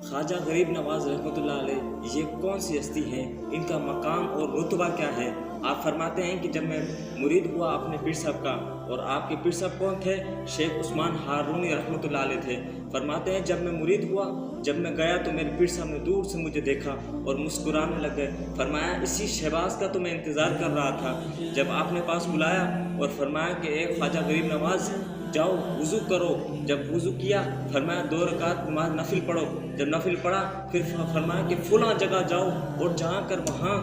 ख्वाजा गरीब नवाज रहमतुल्लाह अलैह ये कौन सी हस्ती है, इनका मकाम और रुतबा क्या है। आप फरमाते हैं कि जब मैं मुरीद हुआ अपने पीर साहब का, और आपके पीर साहब कौन थे, शेख उस्मान हारूनी रहमतुल्लाह अलैह थे। फरमाते हैं जब मैं मुरीद हुआ, जब मैं गया तो मेरे पीर साहब ने दूर से मुझे देखा और मुस्कुराने लग गए। फरमाया इसी शहबाज का तो मैं इंतज़ार कर रहा था। जब आपने पास बुलाया और फरमाया कि एक ख्वाजा गरीब नवाज जाओ वज़ू करो। जब वज़ू किया फरमाया 2 रकात नमाज नफिल पढ़ो। जब नफिल पढ़ा फिर फरमाया कि फ़लाँ जगह जाओ और जाकर वहाँ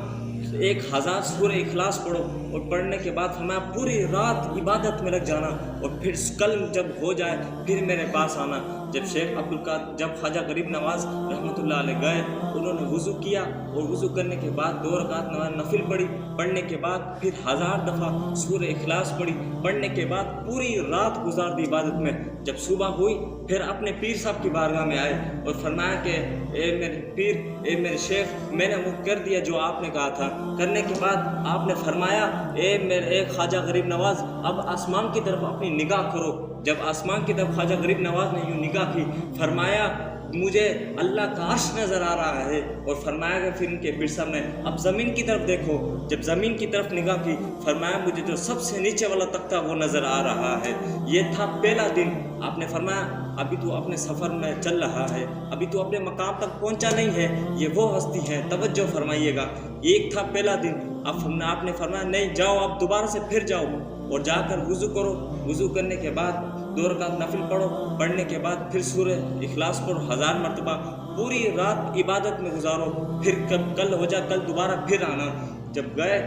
1000 सूरह इखलास पढ़ो, और पढ़ने के बाद फरमाया पूरी रात इबादत में लग जाना, और फिर कल जब हो जाए फिर मेरे पास आना। जब जब ख्वाजा गरीब नवाज रहमतुल्लाह अलैह गए, उन्होंने वज़ू किया और वज़ू करने के बाद 2 रकात नमाज नफिल पढ़ी। पढ़ने के बाद फिर 1000 दफ़ा सूरह इखलास पढ़ी। पढ़ने के बाद पूरी रात गुजार दी इबादत में। जब सुबह हुई फिर अपने पीर साहब की बारगाह में आए और फरमाया कि ए मेरे पीर, ए मेरे शेख, मैंने वो कर दिया जो आपने कहा था। करने के बाद आपने फरमाया ए ख्वाजा गरीब नवाज, अब आसमान की तरफ अपनी निगाह करो। जब आसमान की तरफ ख्वाजा गरीब नवाज ने यूँ निगाह की, फरमाया मुझे अल्लाह का अर्श नज़र आ रहा है। और फरमाया कि फिर उनके पीर साहब ने अब ज़मीन की तरफ देखो। जब ज़मीन की तरफ निगाह की फरमाया मुझे जो सबसे नीचे वाला तख्ता वो नज़र आ रहा है। ये था पहला दिन। आपने फरमाया अभी तो अपने सफ़र में चल रहा है, अभी तो अपने मकाम तक पहुंचा नहीं है, ये वो हस्ती है, तवज्जो फरमाइएगा। एक था पहला दिन। अब आपने फरमाया नहीं, जाओ आप दोबारा से फिर जाओ और जाकर वज़ू करो। वज़ू करने के बाद 2 रकात नफिल पढ़ो। पढ़ने के बाद फिर सूरह इखलास पढ़ो 1000 मरतबा। पूरी रात इबादत में गुजारो। फिर कल हो जा, कल दोबारा फिर आना। जब गए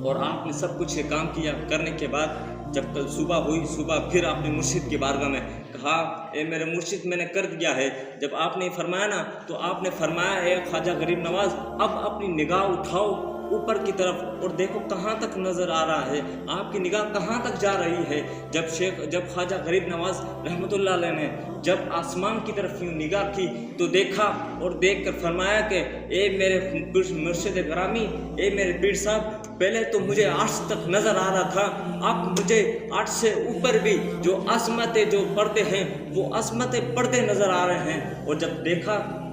और आपने सब कुछ ये काम किया, करने के बाद जब कल सुबह हुई, सुबह फिर आपने मुर्शिद की बारगाह में कहा ए मेरे मुर्शिद मैंने कर दिया है। जब आपने फरमाया ना, तो आपने फरमाया ए ख्वाजा गरीब नवाज, अब अपनी निगाह उठाओ ऊपर की तरफ और देखो कहाँ तक नज़र आ रहा है, आपकी निगाह कहाँ तक जा रही है। जब ख्वाजा गरीब नवाज रहमतुल्लाह अलैह ने जब आसमान की तरफ यूँ निगाह की तो देखा, और देख कर फरमाया कि ए मेरे मुर्शिद ग्रामी, ए मेरे पीर साहब, पहले तो मुझे अर्श तक नज़र आ रहा था, अब मुझे अर्श से ऊपर भी जो अज़मतें जो पर्दे हैं वो अज़मतें पर्दे नज़र आ रहे हैं। और जब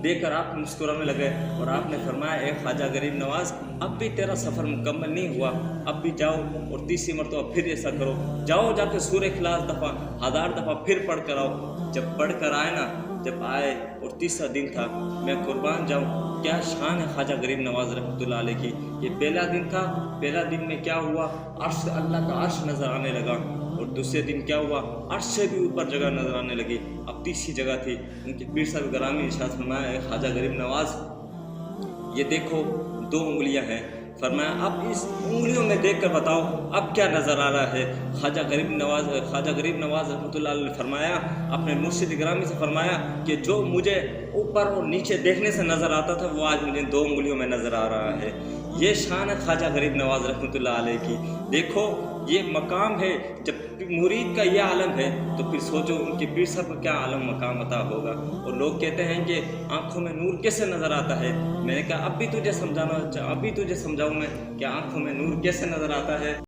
देखकर आप मुस्कुराने लगे और आपने फरमाया ए ख्वाजा गरीब नवाज, अब भी तेरा सफ़र मुकम्मल नहीं हुआ, अब भी जाओ और तीसरी मरतबा फिर ऐसा करो। जाओ जाके सूरह इखलास 1000 दफ़ा फिर पढ़ कर आओ। जब पढ़ कर आए ना, जब आए और तीसरा दिन था, मैं कुर्बान जाऊँ, क्या शान है ख्वाजा गरीब नवाज रहमतुल्लाह अलैह की। ये पहला दिन था। पहला दिन में क्या हुआ, अर्श, अल्लाह का अर्श नज़र आने लगा। और दूसरे दिन क्या हुआ, अर्श से भी ऊपर जगह नज़र आने लगी। अब तीसरी जगह थी, उनके पीर साहब ग्रामी इरशाद फरमाया ख्वाजा गरीब नवाज, ये देखो 2 उंगलियां हैं। फरमाया अब इस उंगलियों में देख कर बताओ अब क्या नज़र आ रहा है। ख्वाजा गरीब नवाज रहमतुल्लाह अलैह फरमाया अपने मुर्शिद ग्रामी से फरमाया कि जो मुझे ऊपर और नीचे देखने से नज़र आता था वो आज मुझे 2 उंगलियों में नज़र आ रहा है। ये शान है ख्वाजा गरीब नवाज रहमतुल्लाह अलैह की। देखो ये मकाम है, जब मुरीद का यह आलम है तो फिर सोचो उनके पीर साहब का क्या आलम मकाम अता होगा। और लोग कहते हैं कि आंखों में नूर कैसे नज़र आता है। मैंने कहा अभी तुझे समझाऊँ मैं कि आंखों में नूर कैसे नज़र आता है।